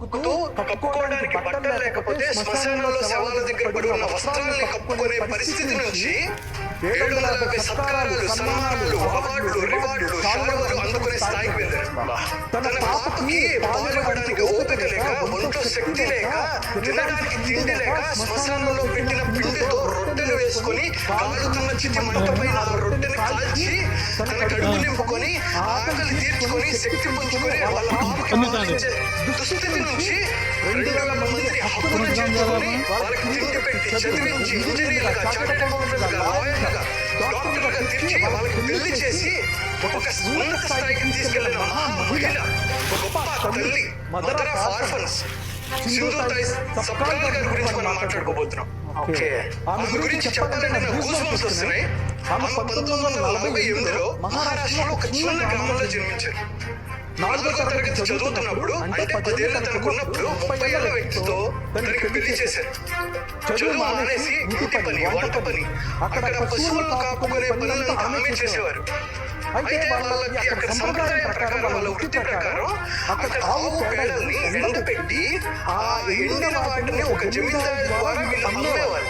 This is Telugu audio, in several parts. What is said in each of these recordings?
కప్పుకోవడానికి బట్టలు లేకపోతే శ్మశానంలో శవాల దగ్గర పడి ఉన్న వస్త్రాలని కప్పుకునే పరిస్థితి నుంచి 750 సత్కారాలు, సన్మానాలు, అవార్డులు, రివార్డులు, శాలువాలు అందుకునే స్థాయికి వెళ్ళారు. తన పాపకి పాల్గొనడానికి ఓపిక లేక, ఒంట్లో శక్తి లేక, తినడానికి తిండి లేక శ్మశానంలో పెట్టిన పిండితో రొట్టెలు వేసుకొని కాలుతున్న చితి మంట పైన ఆ రొట్టెని కాల్చి తన కడుపు నింపుకొని ఆకలి తీర్చుకొని శక్తి పుంజుకొని వాళ్ళ పాపకి పాలించే దుస్థితి నుంచి 2000 మందిని హక్కును చేర్చుకొని వాళ్ళకి తిండి పెట్టి చదివించి ఇంజనీర్లుగా, చార్టెడ్ అకౌంటెంట్లుగా, లాయర్లుగా, డాక్టర్లుగా తీర్చి వాళ్ళకి పెళ్లి చేసి ఒక ఉన్నత స్థాయికి తీసుకెళ్లిన మహా మహిళ, గొప్ప తల్లి, మదర్ ఆఫ్ ఆర్ఫన్స్ సింధూతాయ్ సప్కాల్ గారి గురించి మనం మాట్లాడుకోబోతున్నాం. ఓకే, ఆమె గురించి చెప్పాలంటే నాకు గూస్బంప్స్ వస్తున్నాయి. ఆమె 1948లో మహారాష్ట్రలో ఒక చిన్న గ్రామంలో జన్మించారు. 4వ తరగతి చదువుతున్నప్పుడు, అంటే 10 ఏళ్ళు తనకున్నప్పుడు 30 ఏళ్ల వ్యక్తితో తనకి పెళ్లి చేశారు. చదువు మానేసి ఇంటి పని, వంట పని, అక్కడ పశువులను కాపుకునే పనులను ఆమె చేసేవారు. అయితే వాళ్ళకి అక్కడ సంప్రదాయం ప్రకారం, వాళ్ళ వృత్తి ప్రకారం అక్కడ ఆవు పేడల్ని ఎండపెట్టి ఆ ఎండిన వాటిని ఒక జమీందారు ద్వారా వీళ్ళు అమ్మేవారు.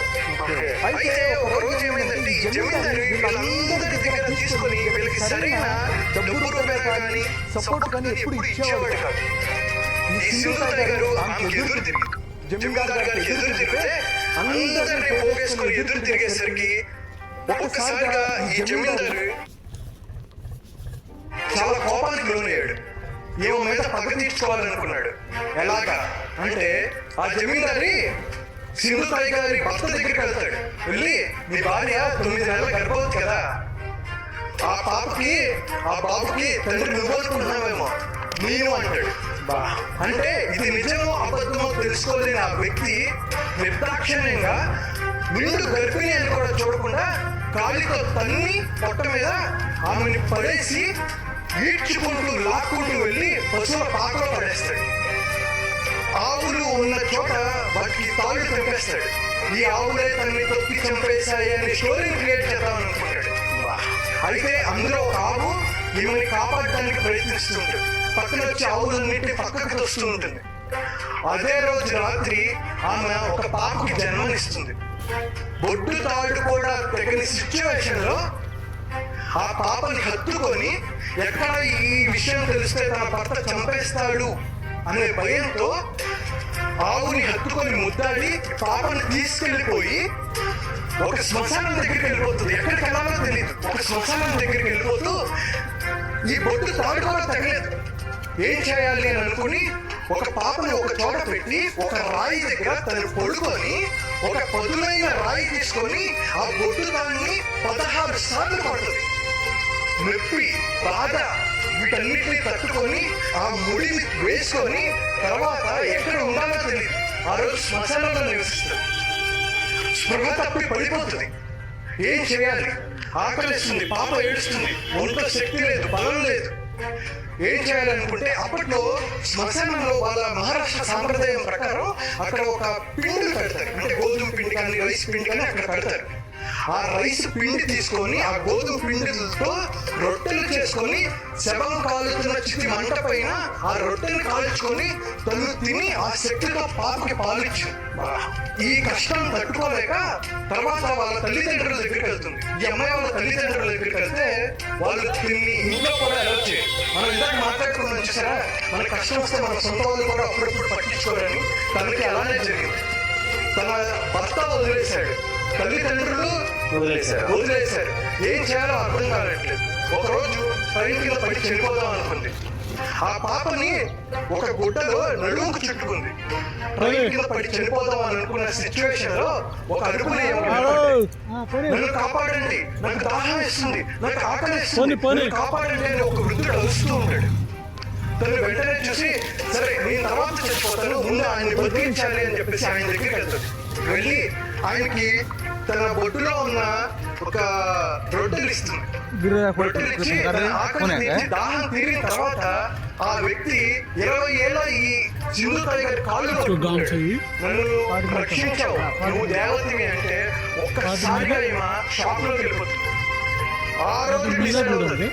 అయితే ఒక రోజు ఏమైందంటే ఈ జమీందారు వీళ్ళందరి దగ్గర తీసుకొని వీళ్ళకి సరైన డబ్బు రూపాయలు కానీ సపోర్ట్ కానీ ఎప్పుడు ఇచ్చేవాడు కాదు. ఈ సింధూతాయ్ గారు ఆమెకు ఎదురు తిరిగి, జమీందారు గారికి ఎదురు తిరిగితే అందరినీ పోగేసుకొని ఎదురు తిరిగేసరికి ఒక్కసారిగా ఈ జమీందారు చాలా కోపానికి లోనయ్యాడు. ఏమో మీద పగ తీర్చుకోవాలనుకున్నాడు. ఎలాగా అంటే ఆ జమీందారి సింధూతాయ్ గారి భర్త దగ్గరికి వెళ్తాడు. వెళ్ళి, నీ భార్య 9 నెలల గర్భవతి కదా, ఆ పాపకి ఆ బాబుకి తండ్రి నువ్వు అనుకుంటున్నావేమో, నేను అంటాడు. అంటే ఇది నిజమో అబద్ధమో తెలుసుకోలేని ఆ వ్యక్తి నిర్దాక్షిణ్యంగా నిండు గర్భిణి అని కూడా చూడకుండా కాలితో తన్ని పొట్ట మీద ఆమెని పడేసి ఈడ్చుకుంటూ లాక్కుంటూ వెళ్ళి పశువుల పాకలో పడేస్తాడు. ఆవులు ఉన్న చోట వాటికి తాళ్ళు తెంపేస్తాడు. ఈ ఆవులే తనని తొక్కి చంపేశాయి అనే స్టోరీని క్రియేట్ చేద్దామని అనుకుంటాడు. అయితే అందులో ఒక ఆవు ఈమెని కాపాడడానికి ప్రయత్నిస్తుంటుంది. పక్కన వచ్చి ఆవులన్నింటినీ పక్కకు తోస్తూ ఉంటుంది. అదే రోజు రాత్రి ఆమె ఒక పాపకి జన్మనిస్తుంది. బొడ్డు తాడు కూడా తెగని సిచ్యువేషన్ లో ఆ పాపని హత్తుకొని, ఎక్కడ ఈ విషయం తెలిస్తే తన భర్త చంపేస్తాడు అనే భయంతో ఆవుని హత్తుకొని ముద్దాడి పాపని తీసుకెళ్లిపోయి ఒక శ్మశానం దగ్గరికి వెళ్ళిపోతుంది. ఎక్కడికి వెళ్ళాలో తెలియదు. ఒక శ్మశానం దగ్గరికి వెళ్ళిపోతూ ఈ బొడ్డు తాడు కూడా తగలేదు. ఏం చేయాలి అని అనుకుని ఒక పాపని ఒక చోట పెట్టి ఒక రాయి దగ్గర తను పడుకొని ఒక పదునైన రాయి తీసుకొని ఆ బొడ్డు దాన్ని 16 సార్లు పడుతుంది. నొప్పి, బాధ వీటన్నిటిని తట్టుకొని ఆ ముడిని వేసుకొని తర్వాత ఎక్కడ ఉండాలో తెలియదు. ఆ రోజు శ్మశానంలో నివసిస్తుంది. స్పృహ తప్పి పడిపోతుంది. ఏం చేయాలి? ఆకలిస్తుంది, పాప ఏడుస్తుంది, ఒంట్లో శక్తి లేదు, బలం లేదు. ఏం చేయాలనుకుంటే అప్పట్లో శ్మశానంలో వాళ్ళ మహారాష్ట్ర సాంప్రదాయం ప్రకారం అక్కడ ఒక పిండి పెడతారు. అంటే గోధుమ పిండి కానీ రైస్ పిండి కానీ అక్కడ పెడతారు. ఆ రైస్ పిండి తీసుకొని ఆ గోధుమ పిండితో రొట్టెలు చేసుకొని శవం కాలుతున్న చితి మంట పైన ఆ రొట్టెని కాల్చుకొని తను తిని ఆ శక్తితో పాపకి పాలిచ్చు. ఈ కష్టం తట్టుకోలేక తర్వాత వాళ్ళ తల్లిదండ్రుల దగ్గరికి వెళ్తుంది. ఈ అమ్మాయి వాళ్ళ తల్లిదండ్రుల దగ్గరికి వెళ్తే వాళ్ళు తిని ఇంట్లో కూడా ఎలా చేయరు. మనం ఇందాక మాట్లాడుకున్నాం చూసారా, మన కష్టం వస్తే మన సొంత వాళ్ళు కూడా అప్పుడప్పుడు పట్టించుకోరని తనకి అలానే జరిగింది. తన భర్త వదిలేశాడు, తల్లిదండ్రులు వదిలేశారు. ఏం చేయాలో అర్థం కావట్లేదు. ఒకరోజు ట్రైన్ కింద పడి చనిపోదాం అనుకుంది. ఆ పాపని ఒక గుడ్డలో నడుముకు చుట్టుకుంది. ట్రైన్ కింద పడి చనిపోదాం అని అనుకున్న సిచ్యువేషన్ లో ఒక అడుగు నన్ను కాపాడండి, నాకు దాహం వేస్తుంది, నాకు ఆకలి వేస్తుంది, కాపాడండి అని ఒక వృద్ధుడు అరుస్తూ ఉంటాడు. తను వెంటనే చూసి, సరే నేను తర్వాత చచ్చిపోతాను, ముందు ఆయన్ని బతికించాలి అని చెప్పేసి ఆయన దగ్గరికి వెళ్తాడు. వెళ్ళి ఆయనకి తన బొట్టులో ఉన్న ఒక రొట్టెలు ఇస్తుంది. రొట్టెలు ఇచ్చి ఆకలి తీర్చి దాహం తీరిన తర్వాత ఆ వ్యక్తి 20 ఏళ్ళ ఈ సింధూతాయ్ గారి కాళ్ళు పట్టుకుంటాడు. నన్ను రక్షించావు, నువ్వు దేవతవి అంటే ఒక్కసారిగా ఈమె షాప్ లోకి వెళ్ళిపోతుంది. ఆ రోజు డిసైడ్ అవుతుంది,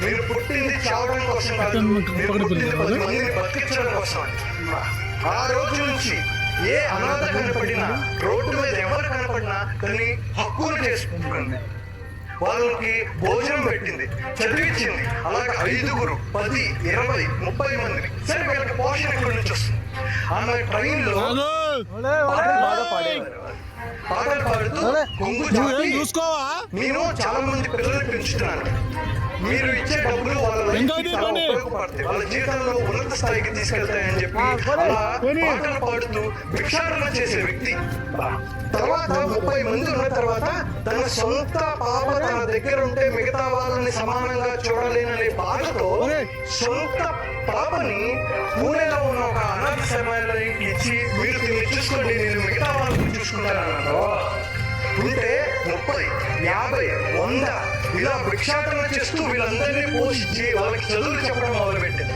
నేను పుట్టింది చావడం కోసం కాదు, నేను పుట్టింది 10 మందిని బతికించడం కోసం అని. ఆ రోజు నుంచి ఏ అనాథ కనపడినా, రోడ్డు మీద ఎవరు కనపడినా దాన్ని హక్కును చేసుకుంటుంది. వాళ్ళకి భోజనం పెట్టింది, చదివించింది. అలాగే 5, 10, 20, 30 మందిని. సరే వీళ్ళకి పోషణ ఎక్కడి నుంచి వస్తుంది? ఆమె ట్రైన్లో పాటలు పాడుతూ కొంగు చాపి, నేను చాలా మంది పిల్లల్ని పెంచుతున్నాను, మీరు ఇచ్చే డబ్బులు వాళ్ళ ఉపయోగపడతాయి, వాళ్ళ జీవితంలో ఉన్నత స్థాయికి తీసుకెళ్తాయని చెప్పి అలా పాటలు పాడుతూ భిక్షాటన చేసే వ్యక్తి. తర్వాత 30 మంది ఉన్న తర్వాత తన సొంత పాప తన దగ్గర ఉంటే మిగతా వాళ్ళని సమానంగా చూడలేననే బాధతో సొంత పాపని పూణేలో ఉన్న ఒక అనాథ శరణాలయానికి ఇచ్చి, మీరు దీన్ని చూసుకోండి, నేను మిగతా వాళ్ళని చూసుకుంటానన్నాడు. ఉంటే 30, 50, 100 ఇలా భిక్షాటన చేస్తూ వీళ్ళందరినీ పోషించి వాళ్ళకి చదువులు చెప్పడం మొదలుపెట్టింది.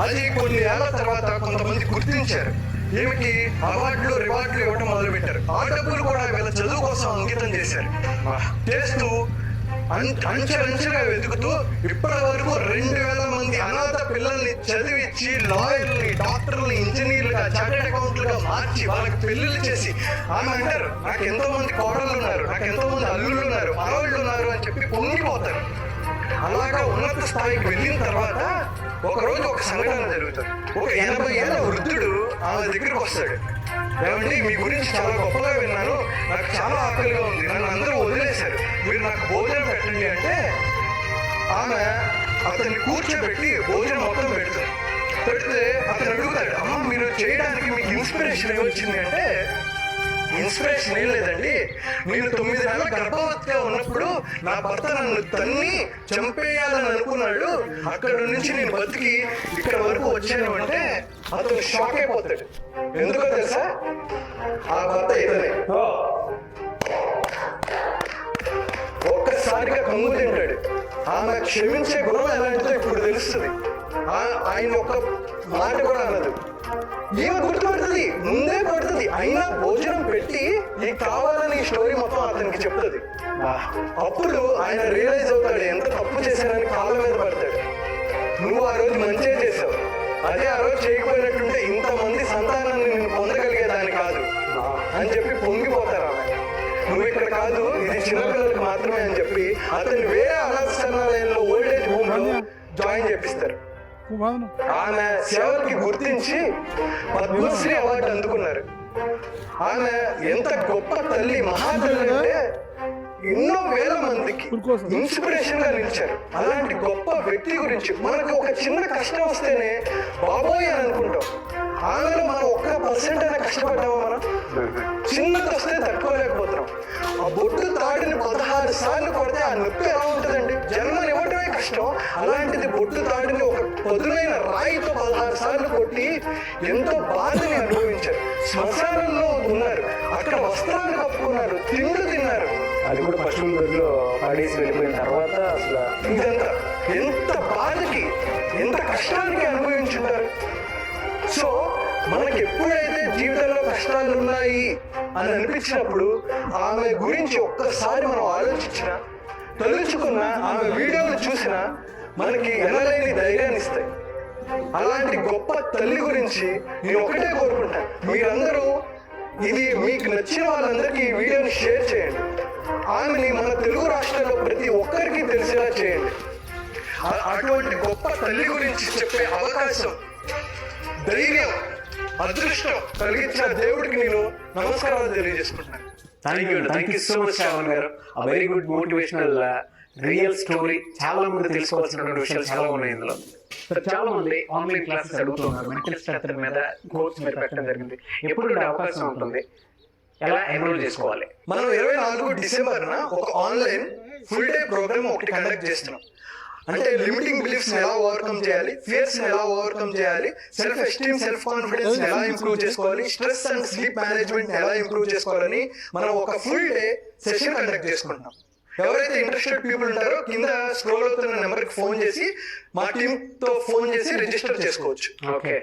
అది కొన్ని ఏళ్ల తర్వాత కొంతమంది గుర్తించారు. ఏమిటి? అవార్డులు, రివార్డులు ఇవ్వడం మొదలు పెట్టారు. ఆ డబ్బులు కూడా వీళ్ళ చదువు కోసం అంకితం చేశారు. చేస్తూ అంచెలంచెలుగా వెతుకుతూ ఇప్పటి వరకు 2000 మంది అనాథ పిల్లల్ని చదివించి లాయర్ని, డాక్టర్ని, ఇంజనీర్లుగా, చార్టెడ్ అకౌంట్లుగా మార్చి వాళ్ళకి పెళ్లిళ్ళు చేసి, ఆమె అంటారు నాకు ఎంతో మంది కోడళ్ళు ఉన్నారు, నాకు ఎంతో మంది అల్లుళ్ళు ఉన్నారు, మనవాళ్ళు ఉన్నారు అని చెప్పి పొంగిపోతారు. అలాగా ఉన్నత స్థాయికి వెళ్ళిన తర్వాత ఒకరోజు ఒక సంఘటన జరుగుతుంది. ఒక 80 ఏళ్ల వృద్ధుడు ఆమె దగ్గరికి వస్తాడు. ఏమండి, మీ గురించి చాలా గొప్పగా విన్నాను, నాకు చాలా ఆకలిగా ఉంది, నన్ను అందరూ వదిలేశారు, మీరు నాకు భోజనం పెట్టండి అంటే ఆమె అతన్ని కూర్చోబెట్టి భోజనం మొత్తం పెడితే అతను అడుగుతాడు, అమ్మ మీరు చేయడానికి మీకు ఇన్స్పిరేషన్ ఏమొచ్చింది అంటే, ఇన్స్పిరేషన్ ఏం లేదండి, నేను 9 నెలల గర్భవతిగా ఉన్నప్పుడు నా భర్త నన్ను తన్ని చంపేయాలని అనుకున్నాడు, అక్కడ నుంచి నేను బతికి ఇక్కడ వరకు వచ్చాను అంటే అతను షాక్ అయిపోతాడు. ఎందుకో తెలుసా? ఆ భర్త ఇతనే. ఒక్కసారిగా కమ్ము తింటాడు. ఆమె క్షమించే గుణం ఎలాంటిదో ఇప్పుడు తెలుస్తుంది. ఆయన ఒక మాట కూడా అన్నది. ఏమో గుర్తుపడుతుంది, ముందే పడుతుంది, అయినా భోజనం పెట్టి నీకు కావాలని ఈ స్టోరీ మొత్తం అతనికి చెప్తుంది. అప్పుడు ఆయన రియలైజ్ అవుతాడు, ఎంత తప్పు చేశానని కాళ్ళ మీద పడతాడు. నువ్వు ఆ రోజు మంచిగా చేసావు, అదే ఆ రోజు చేయకపోయినట్టుంటే ఇంతమంది సంతానాన్ని నేను పొందగలిగేదాన్ని కాదు అని చెప్పి పొంగిపోతారు. ఆమె నువ్వు ఇక్కడ కాదు, ఇది చిన్నపిల్లలకు మాత్రమే అని చెప్పి అతన్ని వేరే అనాథ శరణాలయంలో ఓల్డేజ్ హోమ్ లో జాయిన్ చేపిస్తారు. ఆమె సేవలకి గుర్తించి పద్మశ్రీ అవార్డు అందుకున్నారు. ఆమె ఎంత గొప్ప తల్లి, మహాతల్లి అంటే ఎన్నో వేల మందికి ఇన్స్పిరేషన్ గా నిలిచారు. అలాంటి గొప్ప వ్యక్తి గురించి మనకు ఒక చిన్న కష్టం వస్తేనే బాబోయ్ అని అనుకుంటాం. ఆమెలో మనం 1% అయినా కష్టపడ్డామా? మనం చిన్నది వస్తే తట్టుకోలేకపోతున్నాం. ఆ బొట్టు తాడిని 16 సార్లు కొడితే ఆ నొప్పి ఎలా ఉంటుందండి? జన్మని ఇవ్వటమే కష్టం, అలాంటిది బొట్టు తాడిని ఒక పదునైన రాయితో 16 సార్లు కొట్టి ఎంతో బాధని అనుభవించారు. శ్మశానంలో ఉన్నారు, అక్కడ వస్త్రాలు కప్పుకున్నారు, తిండి తిన్నారు, అది కూడా పశువుల దొడ్లో పడేసి వెళ్ళిపోయిన తర్వాత అసలు ఇదంతా ఎంత బాధకి, ఎంత కష్టానికి అనుభవించుంటారు. సో మనకి ఎప్పుడైతే జీవితంలో కష్టాలు ఉన్నాయి అని అనిపించినప్పుడు ఆమె గురించి ఒక్కసారి మనం ఆలోచించినా, తలుచుకున్నా, ఆమె వీడియోలు చూసినా మనకి ఎనలేని ధైర్యాన్ని ఇస్తాయి. అలాంటి గొప్ప తల్లి గురించి నేను ఒకటే కోరుకుంటాను, మీరందరూ ఇది మీకు నచ్చిన వాళ్ళందరికీ ఈ వీడియోని షేర్ చేయండి. ఆమెని మన తెలుగు రాష్ట్రాల్లో ప్రతి ఒక్కరికి తెలిసేలా చేయండి. అటువంటి గొప్ప తల్లి గురించి చెప్పే అవకాశం, ధైర్యం, అదృష్టం కలిగించిన దేవుడికి నేను నమస్కారాలు తెలియజేసుకుంటున్నాను. Thank you so much Shravan గారు. Very good motivational real story. చాలా మంది తెలుసుకోవాల్సినటువంటి విషయాలు చాలా ఉన్నాయి ఇందులో. చాలా మంది ఆన్లైన్ క్లాసెస్ అడుగుతున్నారు, మెంటల్ స్ట్రక్చర్ మీద కోర్స్ మీద పెట్టడం జరిగింది. ఎప్పుడు అవకాశం ఉంటుంది, ఎలా ఎన్రోల్ చేసుకోవాలి? మనం 24 డిసెంబర్న ఒక ఆన్లైన్ ఫుల్ డే ప్రోగ్రామ్ ఒకటి కండక్ట్ చేస్తున్నాం. అంటే లిమిటింగ్ బిలీఫ్స్ ఎలా ఓవర్కమ్ చేయాలి, ఫియర్స్ ఎలా ఓవర్కమ్ చేయాలి, సెల్ఫ్ ఎస్టీమ్, సెల్ఫ్ కాన్ఫిడెన్స్ ఎలా ఇంప్రూవ్ చేసుకోవాలి, స్ట్రెస్ అండ్ స్లీప్ మేనేజ్మెంట్ ఎలా ఇంప్రూవ్ చేసుకోవాలని మనం ఒక ఫుల్ డే సెషన్ కండక్ట్ చేసుకుంటున్నాం. ఎవరైతే ఇంట్రెస్టెడ్ పీపుల్ ఉంటారో కింద స్క్రోల్ అవుతున్న నెంబర్కి ఫోన్ చేసి మా టీమ్ తో ఫోన్ చేసి రిజిస్టర్ చేసుకోవచ్చు. ఓకే.